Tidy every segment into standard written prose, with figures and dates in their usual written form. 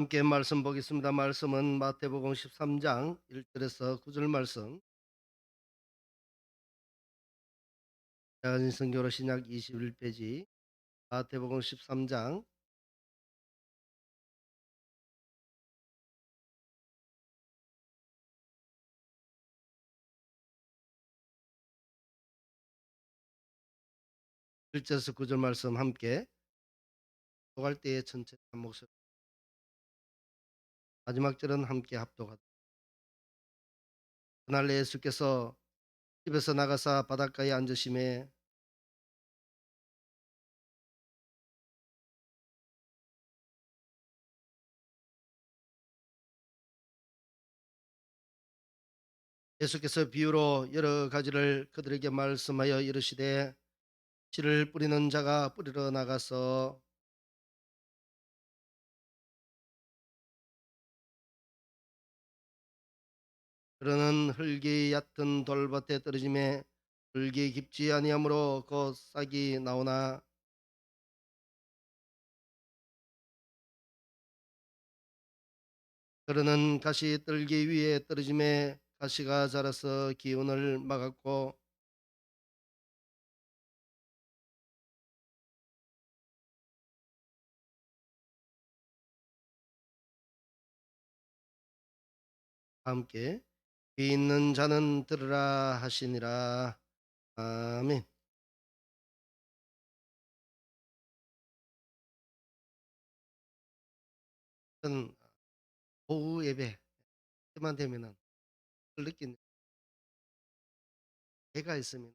함께 말씀 보겠습니다. 말씀은 마태복음 13장 1절에서 9절 말씀. 대한성교로 신약 21페이지 마태복음 13장 1절에서 9절 말씀 함께 합독할 때에 천천히 한 목소리, 마지막 절은 함께 합독하다. 그날 예수께서 집에서 나가사 바닷가에 앉으심에 예수께서 비유로 여러 가지를 그들에게 말씀하여 이르시되, 씨를 뿌리는 자가 뿌리러 나가서 그러는 흙이 얕은 돌밭에 떨어짐에 흙이 깊지 아니하므로 곧 싹이 나오나, 그러는 가시떨기 위에 떨어짐에 가시가 자라서 기운을 막았고, 함께 귀 있는 자는 들으라 하시니라. 아멘. 저는 오후 예배 때만 되면은 그걸 느끼는, 애가 있으면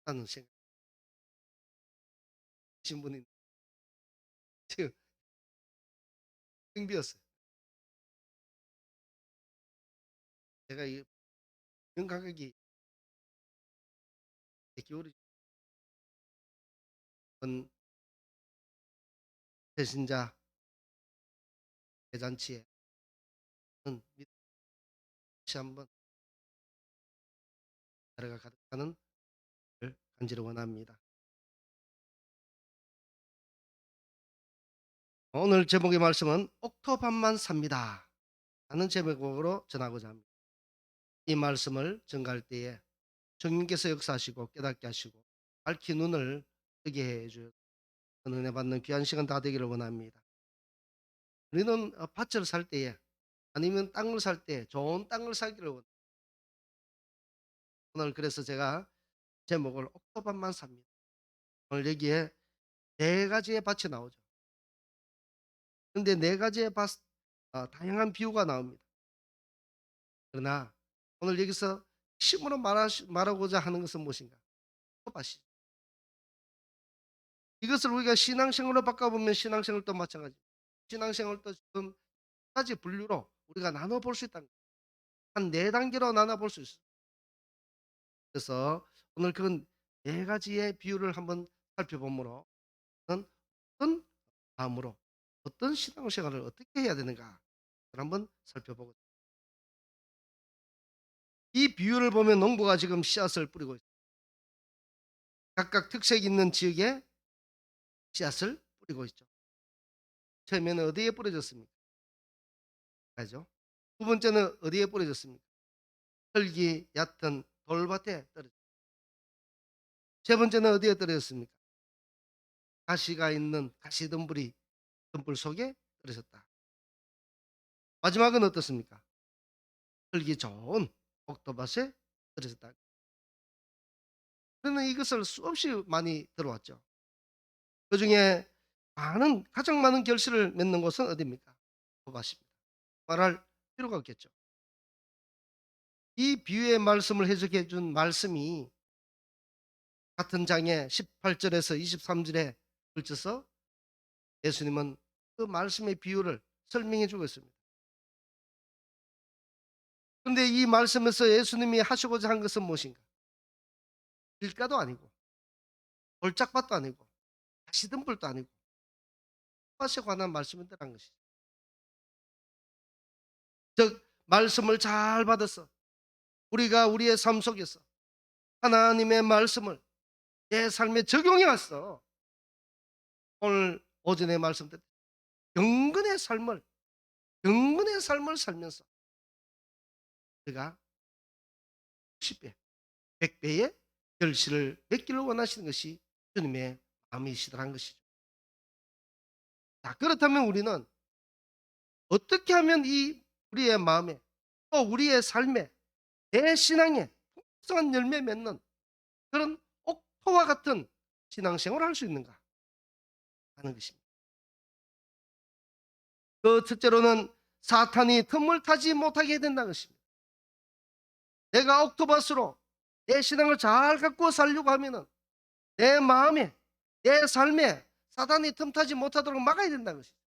하는 생각. 신분이 지금 생비었어요. 제가 이 명가격이 겨울이 전 배신자 대잔치에 다시 한번 나라가 가득하는 걸 간절히 원합니다. 오늘 제목의 말씀은 옥토밥만 삽니다 라는 제목으로 전하고자 합니다. 이 말씀을 전가할 때에 성령께서 역사하시고 깨닫게 하시고 밝히 눈을 뜨게 해 주어 은혜 받는 귀한 시간 다 되기를 원합니다. 우리는 밭을 살 때에 아니면 땅을 살 때 좋은 땅을 사기를 원합니다. 오늘 그래서 제가 제목을 옥토밥만 삽니다. 오늘 여기에 네 가지의 밭이 나오죠. 그런데 네 가지의 밭, 다양한 비유가 나옵니다. 그러나 오늘 여기서 핵심으로 말하고자 하는 것은 무엇인가? 밭이. 이것을 우리가 신앙생활로 바꿔보면 신앙생활도 마찬가지. 신앙생활도 지금 가지 분류로 우리가 나눠 볼 수 있다는 거예요. 한 네 단계로 나눠 볼 수 있어요. 그래서 오늘 그런 네 가지의 비유를 한번 살펴보므로 어떤 마음으로 어떤 신앙생활을 어떻게 해야 되는가 한번 살펴보고, 이 비유를 보면 농부가 지금 씨앗을 뿌리고 있어요. 각각 특색 있는 지역에 씨앗을 뿌리고 있죠. 처음에는 어디에 뿌려졌습니까? 알죠? 두 번째는 어디에 뿌려졌습니까? 흙이 얕은 돌밭에 떨어졌습니다. 세 번째는 어디에 떨어졌습니까? 가시가 있는 가시덤불이 등불 속에 떨어졌다. 마지막은 어떻습니까? 흙이 좋은 옥토밭에 떨어졌다. 그러면 이것을 수없이 많이 들어왔죠. 그중에 가장 많은 결실을 맺는 곳은 어디입니까? 옥토밭입니다. 말할 필요가 없겠죠. 이 비유의 말씀을 해석해 준 말씀이 같은 장에 18절에서 23절에 걸쳐서 예수님은 그 말씀의 비유를 설명해 주고 있습니다. 그런데 이 말씀에서 예수님이 하시고자 한 것은 무엇인가? 길가도 아니고 돌짝밭도 아니고 가시덤불도 아니고 밭에 관한 말씀이라는 것이죠. 즉 말씀을 잘 받아서 우리가 우리의 삶 속에서 하나님의 말씀을 내 삶에 적용해 왔어. 오늘 오전에 말씀드렸 경건의 삶을 경건의 삶을 살면서 우리가 10배, 100배의 결실을 맺기를 원하시는 것이 주님의 마음이시더란 것이죠. 자, 그렇다면 우리는 어떻게 하면 이 우리의 마음에 또 우리의 삶에 내 신앙에 풍성한 열매 맺는 그런 옥토와 같은 신앙생활을 할 수 있는가 하는 것입니다. 그 첫째로는 사탄이 틈을 타지 못하게 해야 된다는 것입니다. 내가 옥토버스로 내 신앙을 잘 갖고 살려고 하면은 내 마음에 내 삶에 사탄이 틈타지 못하도록 막아야 된다는 것입니다.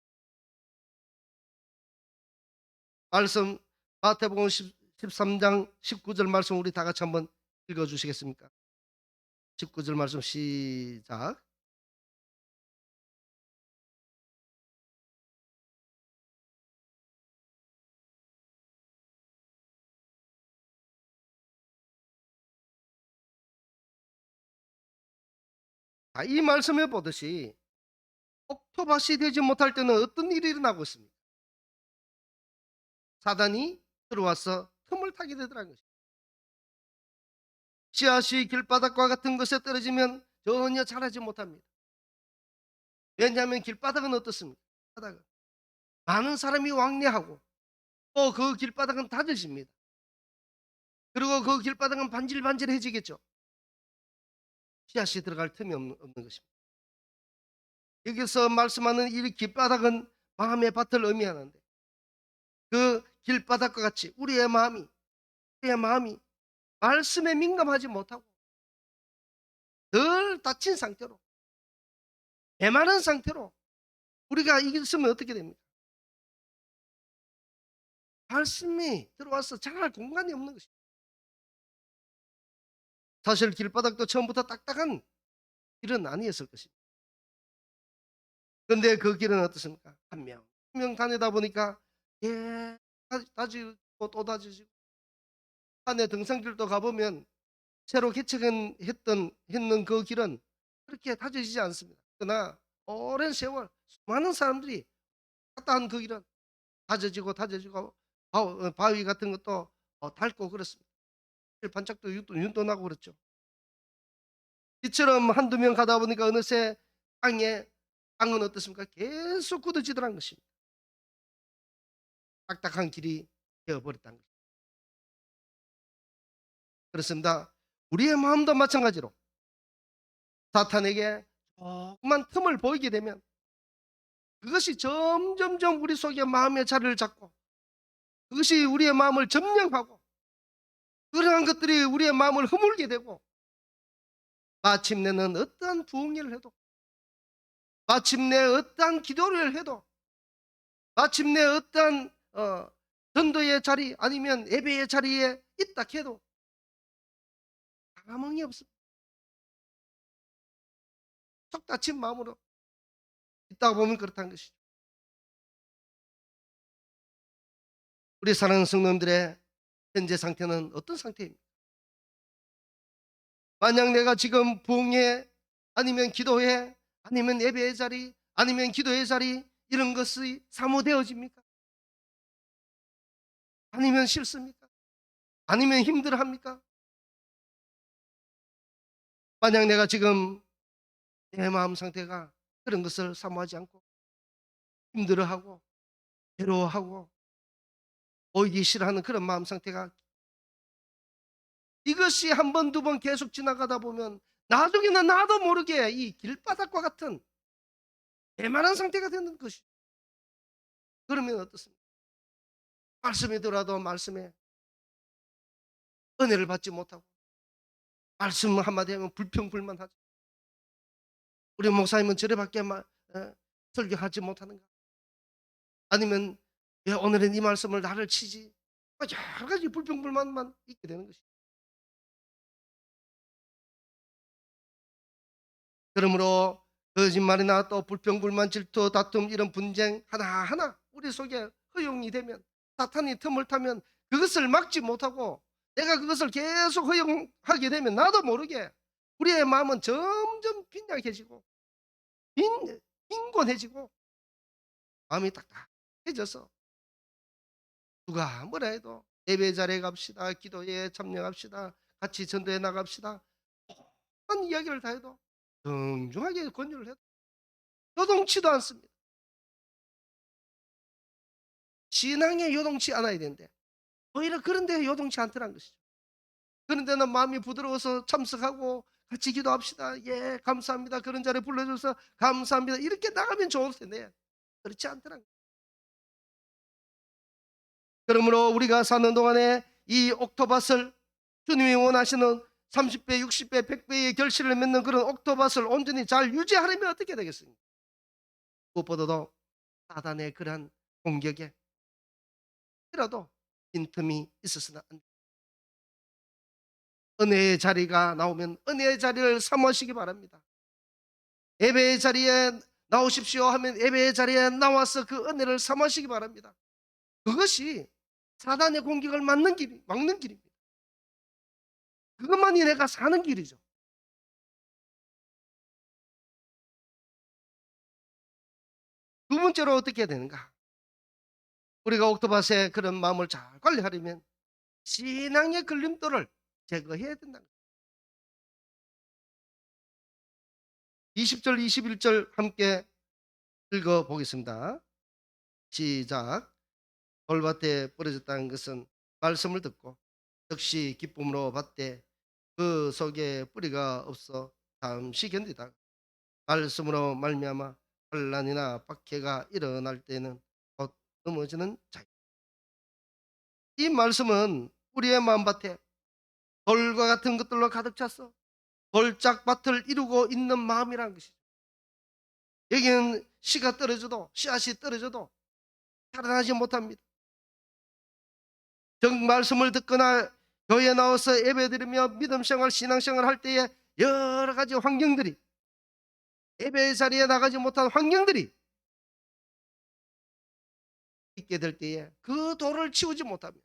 말씀 마태복음 13장 19절 말씀 우리 다 같이 한번 읽어 주시겠습니까? 19절 말씀 시작. 이 말씀에 보듯이 옥토밭이 되지 못할 때는 어떤 일이 일어나고 있습니까? 사단이 들어와서 틈을 타게 되더라는 것입니다. 씨앗이 길바닥과 같은 것에 떨어지면 전혀 자라지 못합니다. 왜냐하면 길바닥은 어떻습니까? 바닥은 많은 사람이 왕래하고 또 그 길바닥은 닫으십니다. 그리고 그 길바닥은 반질반질해지겠죠. 씨앗이 들어갈 틈이 없는 것입니다. 여기서 말씀하는 이 길바닥은 마음의 밭을 의미하는데 그 길바닥과 같이 우리의 마음이 말씀에 민감하지 못하고 늘 닫힌 상태로 메마른 상태로 우리가 있으면 어떻게 됩니까? 말씀이 들어와서 자랄 공간이 없는 것입니다. 사실 길바닥도 처음부터 딱딱한 길은 아니었을 것입니다. 그런데 그 길은 어떻습니까? 한 명, 한 명 다니다 보니까 예, 다지고 또 다지고 산에 등산길도 가보면 새로 했는 그 길은 그렇게 다져지지 않습니다. 그러나 오랜 세월 많은 사람들이 갔다 한 그 길은 다져지고 바위 같은 것도 닳고 그렇습니다. 반짝도 윤도 나고 그렇죠. 이처럼 한두 명 가다 보니까 어느새 땅은 어떻습니까? 계속 굳어지더란 것입니다. 딱딱한 길이 되어버렸다는 것입니다. 그렇습니다. 우리의 마음도 마찬가지로 사탄에게 조금만 틈을 보이게 되면 그것이 점점점 우리 속에 마음의 자리를 잡고 그것이 우리의 마음을 점령하고 그러한 것들이 우리의 마음을 허물게 되고 마침내는 어떠한 부흥회를 해도 마침내 어떠한 기도를 해도 마침내 어떠한 전도의 자리 아니면 예배의 자리에 있다 해도 감흥이 없습니다. 속 닫힌 마음으로 있다 보면 그렇다는 것이죠. 우리 사랑하는 성도님들의 현재 상태는 어떤 상태입니까? 만약 내가 지금 부흥회 아니면 기도회 아니면 예배의 자리 아니면 기도의 자리 이런 것이 사모되어집니까? 아니면 싫습니까? 아니면 힘들어합니까? 만약 내가 지금 내 마음 상태가 그런 것을 사모하지 않고 힘들어하고 괴로워하고 보이기 싫어하는 그런 마음 상태가 이것이 한 번, 두 번 계속 지나가다 보면 나중에는 나도 모르게 이 길바닥과 같은 대만한 상태가 되는 것이. 그러면 어떻습니까? 말씀이 들어도 말씀에 은혜를 받지 못하고 말씀 한마디 하면 불평불만하죠. 우리 목사님은 저래밖에 설교하지 못하는가? 아니면 왜 오늘은 이 말씀을 나를 치지? 여러 가지 불평불만만 있게 되는 것이죠. 그러므로 거짓말이나 또 불평불만 질투 다툼 이런 분쟁 하나하나 우리 속에 허용이 되면 사탄이 틈을 타면 그것을 막지 못하고 내가 그것을 계속 허용하게 되면 나도 모르게 우리의 마음은 점점 빈약해지고 빈곤해지고 마음이 딱딱해져서 누가 뭐라 해도 예배 자리에 갑시다, 기도에 참여합시다, 같이 전도에 나갑시다, 한 이야기를 다 해도 정중하게 권유를 해도 요동치도 않습니다. 신앙에 요동치 않아야 되는데 오히려 그런 데 요동치 않더란 것이죠. 그런 데는 마음이 부드러워서 참석하고 같이 기도합시다. 예, 감사합니다. 그런 자리에 불러줘서 감사합니다. 이렇게 나가면 좋을 텐데 그렇지 않더란 거예요. 그러므로 우리가 사는 동안에 이 옥토밭을 주님이 원하시는 30배, 60배, 100배의 결실을 맺는 그런 옥토밭을 온전히 잘 유지하려면 어떻게 되겠습니까? 무엇보다도 사단의 그러한 공격에 이라도 빈틈이 있어서는 안 됩니다. 은혜의 자리가 나오면 은혜의 자리를 사모하시기 바랍니다. 예배의 자리에 나오십시오 하면 예배의 자리에 나와서 그 은혜를 사모하시기 바랍니다. 그것이 사단의 공격을 막는 길입니다. 그것만이 내가 사는 길이죠. 두 번째로 어떻게 해야 되는가? 우리가 옥토밭의 그런 마음을 잘 관리하려면 신앙의 걸림돌을 제거해야 된다. 20절, 21절 함께 읽어 보겠습니다. 시작. 돌밭에 뿌려졌다는 것은 말씀을 듣고 역시 기쁨으로 받되 그 속에 뿌리가 없어 잠시 견디다가 말씀으로 말미암아 환난이나 박해가 일어날 때는 곧 넘어지는 자유. 이 말씀은 우리의 마음밭에 돌과 같은 것들로 가득 찼어 돌짝밭을 이루고 있는 마음이라는 것이죠. 여기는 씨가 떨어져도 씨앗이 떨어져도 자라나지 못합니다. 정 말씀을 듣거나 교회에 나와서 예배드리며 믿음생활 신앙생활 할 때에 여러 가지 환경들이 예배 자리에 나가지 못한 환경들이 있게 될 때에 그 돌을 치우지 못하면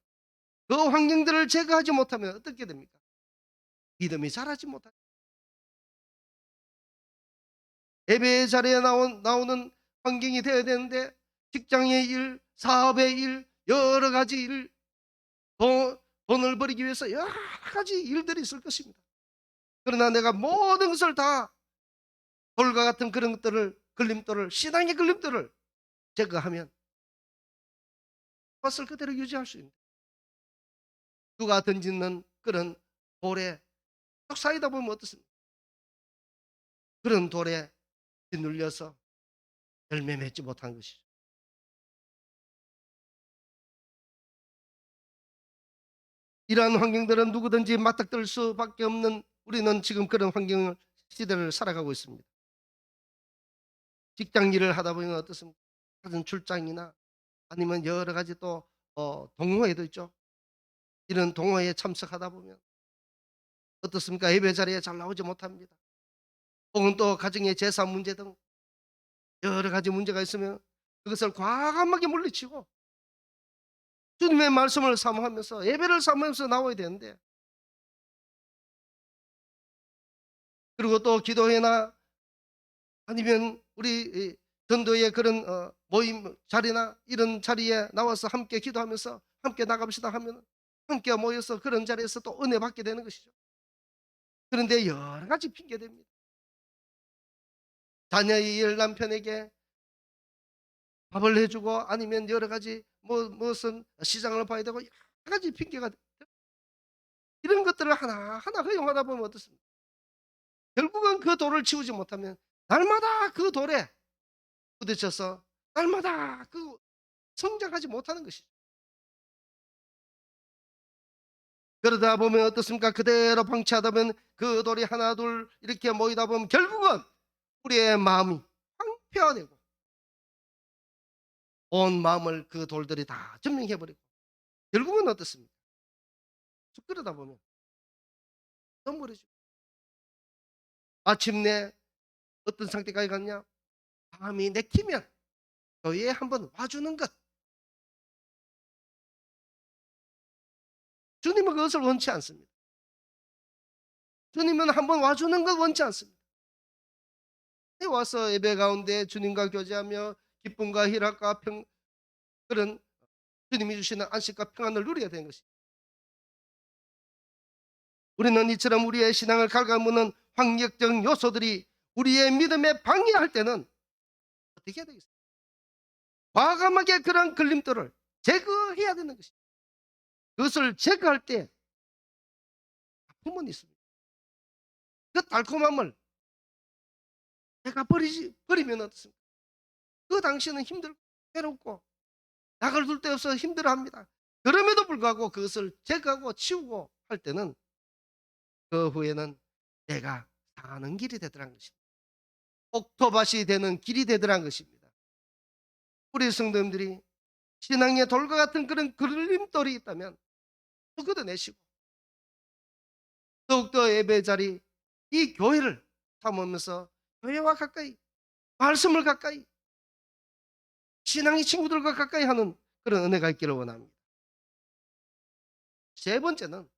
그 환경들을 제거하지 못하면 어떻게 됩니까? 믿음이 자라지 못합니다. 예배 자리에 나오는 환경이 되어야 되는데 직장의 일, 사업의 일, 여러 가지 일, 돈을 벌이기 위해서 여러 가지 일들이 있을 것입니다. 그러나 내가 모든 것을 다 돌과 같은 그런 것들을 걸림돌을 신앙의 걸림돌을 제거하면 그것을 그대로 유지할 수 있는 누가 던지는 그런 돌에 쭉 쌓이다 보면 어떻습니까? 그런 돌에 짓눌려서 열매 맺지 못한 것이죠. 이러한 환경들은 누구든지 맞닥뜨릴 수밖에 없는 우리는 지금 그런 환경 시대를 살아가고 있습니다. 직장 일을 하다 보면 어떻습니까? 작은 출장이나 아니면 여러 가지 또 동호회도 있죠. 이런 동호회에 참석하다 보면 어떻습니까? 예배 자리에 잘 나오지 못합니다. 혹은 또 가정의 재산 문제 등 여러 가지 문제가 있으면 그것을 과감하게 물리치고 주님의 말씀을 사모하면서 예배를 사모하면서 나와야 되는데 그리고 또 기도회나 아니면 우리 전도의 그런 모임 자리나 이런 자리에 나와서 함께 기도하면서 함께 나갑시다 하면 함께 모여서 그런 자리에서 또 은혜 받게 되는 것이죠. 그런데 여러 가지 핑계됩니다. 자녀의 일 남편에게 밥을 해주고 아니면 여러 가지 무슨 시장을 봐야 되고 여러 가지 핑계가 이런 것들을 하나하나 허용하다 보면 어떻습니까? 결국은 그 돌을 치우지 못하면 날마다 그 돌에 부딪혀서 날마다 그 성장하지 못하는 것이죠. 그러다 보면 어떻습니까? 그대로 방치하다 보면 그 돌이 하나 둘 이렇게 모이다 보면 결국은 우리의 마음이 황폐화되고 온 마음을 그 돌들이 다 점령해버리고 결국은 어떻습니까? 쭉 그러다 보면 넘버려지고 마침내 어떤 상태까지 갔냐? 마음이 내키면 교회에 한번 와주는 것. 주님은 그것을 원치 않습니다. 주님은 한번 와주는 것 원치 않습니다. 와서 예배 가운데 주님과 교제하며 기쁨과 희락과 그런 주님이 주시는 안식과 평안을 누려야 되는 것입니다. 우리는 이처럼 우리의 신앙을 갉아무는 환경적 요소들이 우리의 믿음에 방해할 때는 어떻게 해야 되겠습니까? 과감하게 그런 걸림돌을 제거해야 되는 것입니다. 그것을 제거할 때 아픔은 있습니다. 그 달콤함을 내가 버리면 어떻습니까? 그 당시에는 힘들고 괴롭고 낙을 둘 데 없어 힘들어합니다. 그럼에도 불구하고 그것을 제거하고 치우고 할 때는 그 후에는 내가 사는 길이 되더란 것입니다. 옥토밭이 되는 길이 되더란 것입니다. 우리 성도님들이 신앙의 돌과 같은 그런 걸림돌이 있다면 걷어내시고 더욱더 예배 자리 이 교회를 삼으면서 교회와 가까이 말씀을 가까이 신앙의 친구들과 가까이 하는 그런 은혜가 있기를 원합니다. 세 번째는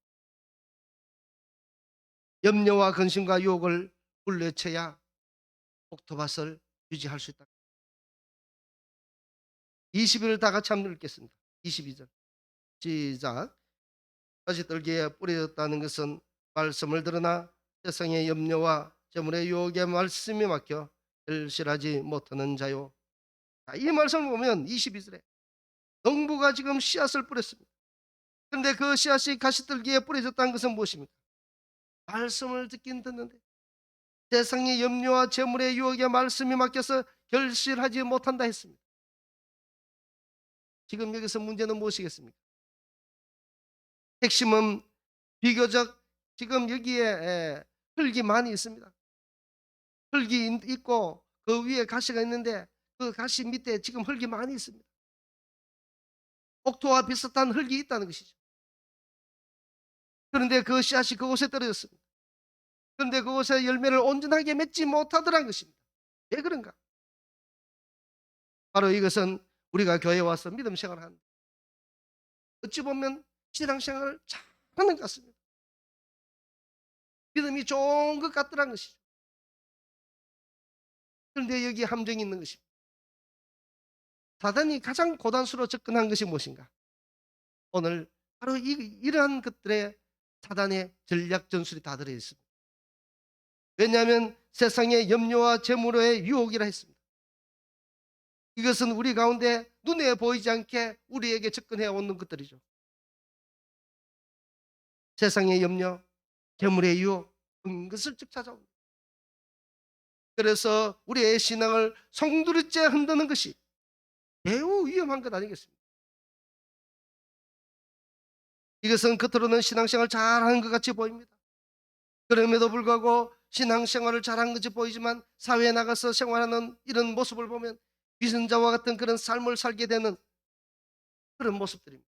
염려와 근심과 유혹을 물리쳐야 옥토밭을 유지할 수 있다. 20일 다 같이 한번 읽겠습니다. 22절 시작. 가시 떨기에 뿌려졌다는 것은 말씀을 들으나 세상의 염려와 재물의 유혹에 말씀이 막혀 결실하지 못하는 자요. 자, 이 말씀을 보면 22절에 농부가 지금 씨앗을 뿌렸습니다. 그런데 그 씨앗이 가시떨기에 뿌려졌다는 것은 무엇입니까? 말씀을 듣긴 듣는데 세상의 염려와 재물의 유혹에 말씀이 막혀서 결실하지 못한다 했습니다. 지금 여기서 문제는 무엇이겠습니까? 핵심은 비교적 지금 여기에 흙이 많이 있습니다. 흙이 있고 그 위에 가시가 있는데 그 가시 밑에 지금 흙이 많이 있습니다. 옥토와 비슷한 흙이 있다는 것이죠. 그런데 그 씨앗이 그곳에 떨어졌습니다. 그런데 그곳에 열매를 온전하게 맺지 못하더란 것입니다. 왜 그런가? 바로 이것은 우리가 교회에 와서 믿음 생활을 하는 어찌 보면 신앙생활을 잘하는 것 같습니다. 믿음이 좋은 것 같더란 것이죠. 그런데 여기 함정이 있는 것입니다. 사단이 가장 고단수로 접근한 것이 무엇인가? 오늘 바로 이러한 것들에 사단의 전략 전술이 다 들어있습니다. 왜냐하면 세상의 염려와 재물의 유혹이라 했습니다. 이것은 우리 가운데 눈에 보이지 않게 우리에게 접근해 오는 것들이죠. 세상의 염려, 재물의 유혹, 은근슬쩍 찾아옵니다. 그래서 우리의 신앙을 송두리째 흔드는 것이 매우 위험한 것 아니겠습니까? 이것은 겉으로는 신앙생활 잘하는 것 같이 보입니다. 그럼에도 불구하고 신앙생활을 잘한 것이 보이지만 사회에 나가서 생활하는 이런 모습을 보면 위선자와 같은 그런 삶을 살게 되는 그런 모습들입니다.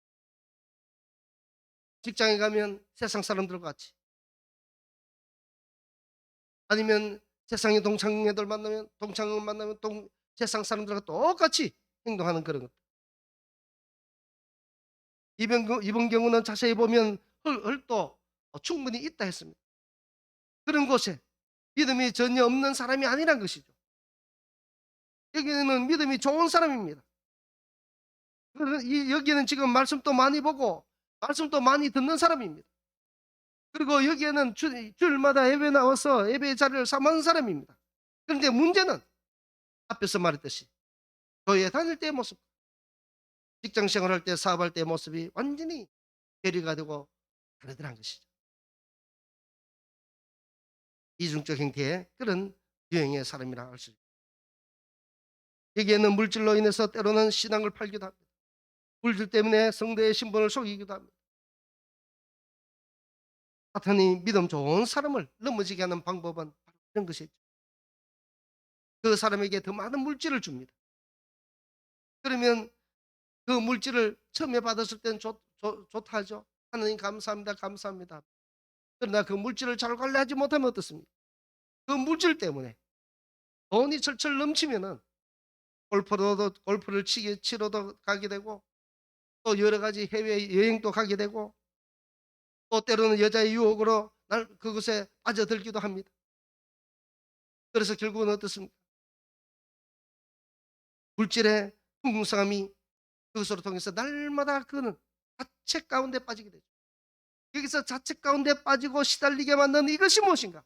직장에 가면 세상 사람들과 같이, 아니면 세상의 동창애들 만나면 세상 사람들과 똑같이 행동하는 그런 것. 이번 경우는 자세히 보면 흙도 충분히 있다 했습니다. 그런 곳에 믿음이 전혀 없는 사람이 아니란 것이죠. 여기는 믿음이 좋은 사람입니다. 여기는 지금 말씀도 많이 보고 말씀도 많이 듣는 사람입니다. 그리고 여기에는 주일마다 예배 나와서 예배 자리를 삼는 사람입니다. 그런데 문제는 앞에서 말했듯이 교회 다닐 때의 모습, 직장 생활할 때, 사업할 때의 모습이 완전히 괴리가 되고 다르더란 것이죠. 이중적 형태의 그런 유형의 사람이라 할 수 있습니다. 여기에는 물질로 인해서 때로는 신앙을 팔기도 합니다. 물질 때문에 성도의 신분을 속이기도 합니다. 사탄이 믿음 좋은 사람을 넘어지게 하는 방법은 바로 이런 것이죠. 그 사람에게 더 많은 물질을 줍니다. 그러면 그 물질을 처음에 받았을 때는 좋다 하죠. 하나님 감사합니다, 감사합니다. 그러나 그 물질을 잘 관리하지 못하면 어떻습니까? 그 물질 때문에 돈이 철철 넘치면은 골프를 치러도 가게 되고, 또 여러 가지 해외 여행도 가게 되고, 또 때로는 여자의 유혹으로 그곳에 빠져들기도 합니다. 그래서 결국은 어떻습니까? 물질의 풍성함이 그것으로 통해서 날마다 그는 자책 가운데 빠지게 되죠. 여기서 자책 가운데 빠지고 시달리게 만드는 이것이 무엇인가?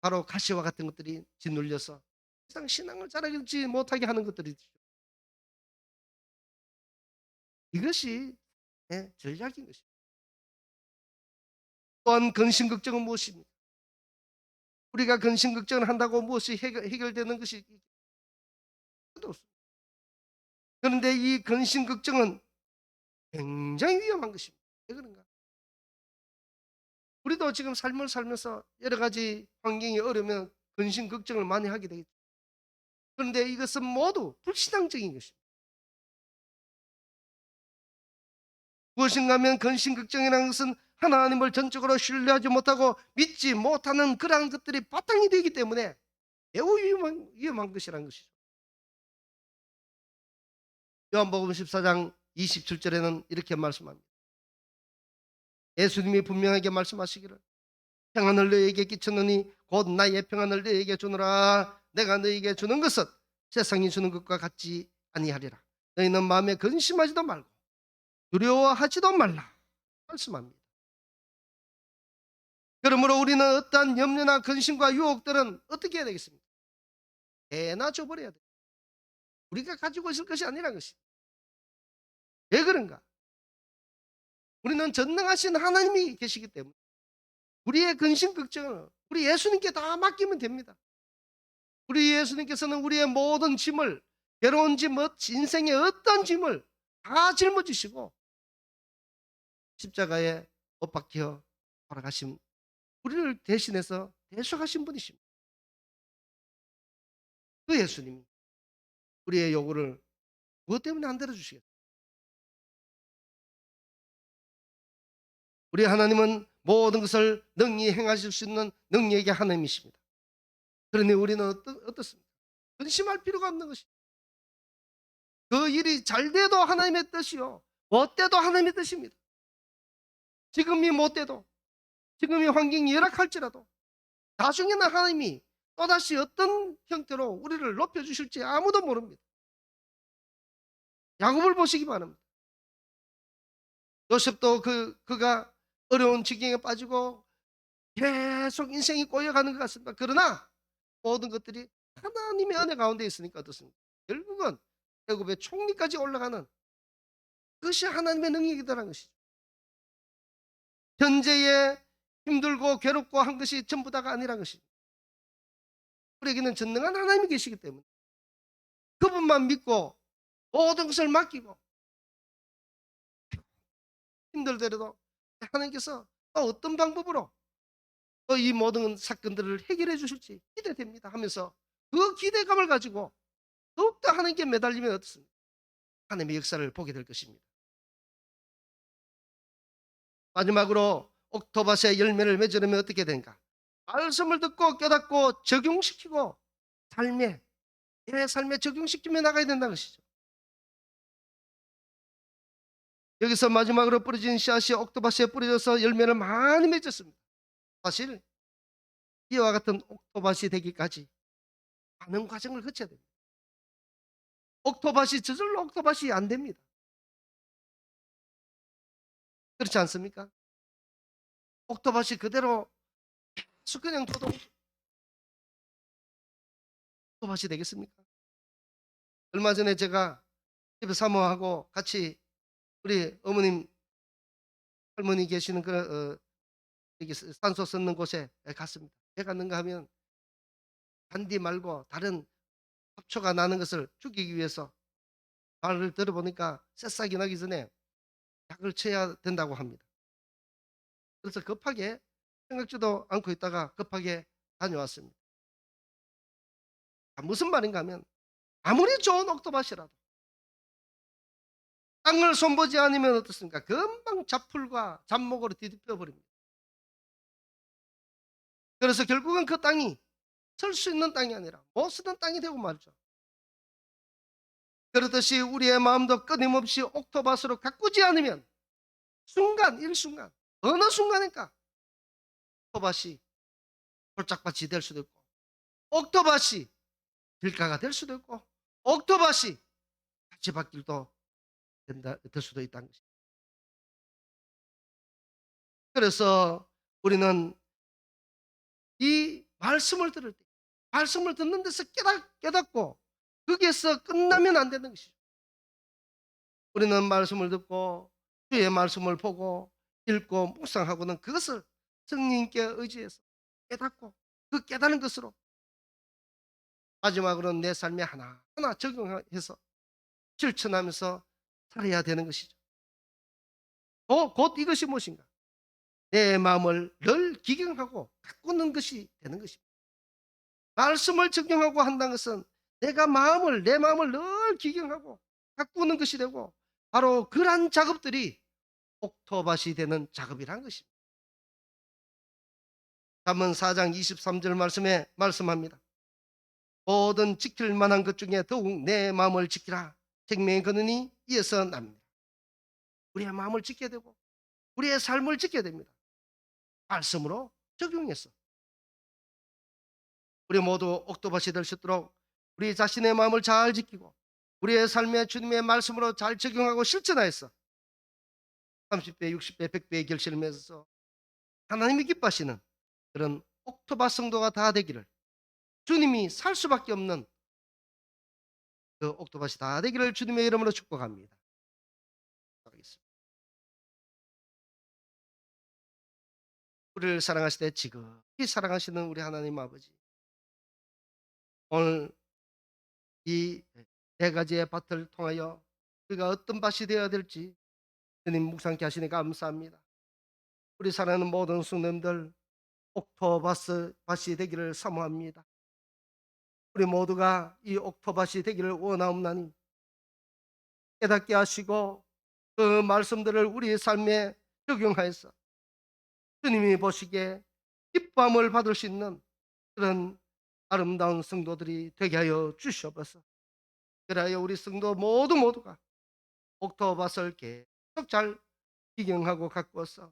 바로 가시와 같은 것들이 짓눌려서 이상 신앙을 자라지 못하게 하는 것들이죠. 이것이 전략인 것입니다. 또한 근심걱정은 무엇입니까? 우리가 근심걱정을 한다고 무엇이 해결되는 것이 없습니다. 그런데 이 근심걱정은 굉장히 위험한 것입니다. 왜 그런가? 우리도 지금 삶을 살면서 여러 가지 환경이 어려우면 근심걱정을 많이 하게 되겠죠. 그런데 이것은 모두 불신앙적인 것입니다. 무엇인가 하면 근심걱정이라는 것은 하나님을 전적으로 신뢰하지 못하고 믿지 못하는 그러한 것들이 바탕이 되기 때문에 매우 위험한 것이라는 것이죠. 요한복음 14장 27절에는 이렇게 말씀합니다. 예수님이 분명하게 말씀하시기를 평안을 너희에게 끼쳤느니 곧 나의 평안을 너희에게 주노라. 내가 너희에게 주는 것은 세상이 주는 것과 같지 아니하리라. 너희는 마음에 근심하지도 말고 두려워하지도 말라 말씀합니다. 그러므로 우리는 어떠한 염려나 근심과 유혹들은 어떻게 해야 되겠습니까? 개나 줘버려야 돼요. 우리가 가지고 있을 것이 아니라는 것입니다. 왜 그런가? 우리는 전능하신 하나님이 계시기 때문에 우리의 근심 걱정을 우리 예수님께 다 맡기면 됩니다. 우리 예수님께서는 우리의 모든 짐을, 괴로운 짐, 인생의 어떤 짐을 다 짊어지시고 십자가에 못 박혀 돌아가신 우리를 대신해서 대속하신 분이십니다. 그 예수님이 우리의 요구를 무엇 때문에 안 들어주시겠어요? 우리 하나님은 모든 것을 능히 행하실 수 있는 능력의 하나님이십니다. 그러니 우리는 어떻습니까? 근심할 필요가 없는 것입니다. 그 일이 잘 돼도 하나님의 뜻이요, 못 돼도 하나님의 뜻입니다. 지금이 못 돼도, 지금이 환경이 열악할지라도 나중에는 하나님이 또다시 어떤 형태로 우리를 높여주실지 아무도 모릅니다. 야곱을 보시기 바랍니다. 요셉도 그가 어려운 지경에 빠지고 계속 인생이 꼬여가는 것 같습니다. 그러나 모든 것들이 하나님의 은혜 가운데 있으니까 어떻습니까? 결국은 애굽의 총리까지 올라가는 그것이 하나님의 능력이라는 것이죠. 현재의 힘들고 괴롭고 한 것이 전부 다가 아니라는 것이죠. 우리에게는 전능한 하나님이 계시기 때문에 그분만 믿고 모든 것을 맡기고 힘들더라도 하나님께서 또 어떤 방법으로 또 이 모든 사건들을 해결해 주실지 기대됩니다 하면서 그 기대감을 가지고 더욱더 하나님께 매달리면 어떻습니까? 하나님의 역사를 보게 될 것입니다. 마지막으로 옥토바스의 열매를 맺으려면 어떻게 되는가? 말씀을 듣고 깨닫고 적용시키고 내 삶에 적용시키며 나가야 된다는 것이죠. 여기서 마지막으로 뿌려진 씨앗이 옥토바스에 뿌려져서 열매를 많이 맺었습니다. 사실 이와 같은 옥토바스 되기까지 많은 과정을 거쳐야 됩니다. 옥토바스 저절로 옥토바스 안 됩니다. 그렇지 않습니까? 옥토바스 그대로 계속 그냥 둬도 옥토바스 되겠습니까? 얼마 전에 제가 집에 사모하고 같이 우리 어머님 할머니 계시는 여기 산소 썩는 곳에 갔습니다. 왜 갔는가 하면 단디 말고 다른 잡초가 나는 것을 죽이기 위해서 말을 들어보니까 새싹이 나기 전에 약을 쳐야 된다고 합니다. 그래서 급하게 생각지도 않고 있다가 급하게 다녀왔습니다. 무슨 말인가 하면 아무리 좋은 옥토밭이라도 땅을 손보지 않으면 어떻습니까? 금방 잡풀과 잡목으로 뒤덮여 버립니다. 그래서 결국은 그 땅이 설 수 있는 땅이 아니라 못 쓰는 땅이 되고 말죠. 그렇듯이 우리의 마음도 끊임없이 옥토밭으로 가꾸지 않으면 일순간 어느 순간일까 옥토밭이 돌짝밭이 될 수도 있고 옥토밭이 들가가 될 수도 있고 옥토밭이 같이 바뀔도 될 수도 있다는 것입니다. 그래서 우리는 이 말씀을 들을 때, 말씀을 듣는 데서 깨닫고 거기에서 끝나면 안 되는 것이죠. 우리는 말씀을 듣고 주의 말씀을 보고 읽고 묵상하고는 그것을 성령님께 의지해서 깨닫고 그 깨닫는 것으로 마지막으로는 내 삶에 하나하나 적용해서 실천하면서 살아야 되는 것이죠. 곧 이것이 무엇인가? 내 마음을 늘 기경하고 가꾸는 것이 되는 것입니다. 말씀을 적용하고 한다는 것은 내 마음을 늘 기경하고 가꾸는 것이 되고 바로 그러한 작업들이 옥토밭이 되는 작업이란 것입니다. 잠언 4장 23절 말씀에 말씀합니다. 모든 지킬 만한 것 중에 더욱 내 마음을 지키라. 생명의 근원이 이에서 납니다. 우리의 마음을 지켜야 되고 우리의 삶을 지켜야 됩니다. 말씀으로 적용해서 우리 모두 옥토밭이 될 수 있도록 우리 자신의 마음을 잘 지키고 우리의 삶에 주님의 말씀으로 잘 적용하고 실천하여서 30배, 60배, 100배의 결실을 맺어서 하나님이 기뻐하시는 그런 옥토밭 성도가 다 되기를, 주님이 살 수밖에 없는 그 옥토밭이 다 되기를 주님의 이름으로 축복합니다. 우리를 사랑하실 때 지극히 사랑하시는 우리 하나님 아버지, 오늘 이 네 가지의 밭을 통하여 우리가 어떤 밭이 되어야 될지 주님 묵상케 하시니 감사합니다. 우리 사랑하는 모든 성도님들 옥토밭이 되기를 사모합니다. 우리 모두가 이 옥토밭이 되기를 원하옵나니 깨닫게 하시고 그 말씀들을 우리의 삶에 적용하여서 주님이 보시기에 기쁨을 받을 수 있는 그런 아름다운 성도들이 되게 하여 주시옵소서. 그래야 우리 성도 모두가 옥토밭을 계속 잘 기경하고 가꾸어서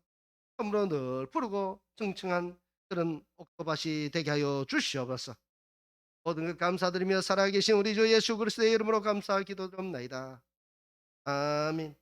참으로 늘 푸르고 청청한 그런 옥토밭이 되게 하여 주시옵소서. 모든 것 감사드리며 살아계신 우리 주 예수 그리스도의 이름으로 감사 기도드립나이다. 아멘.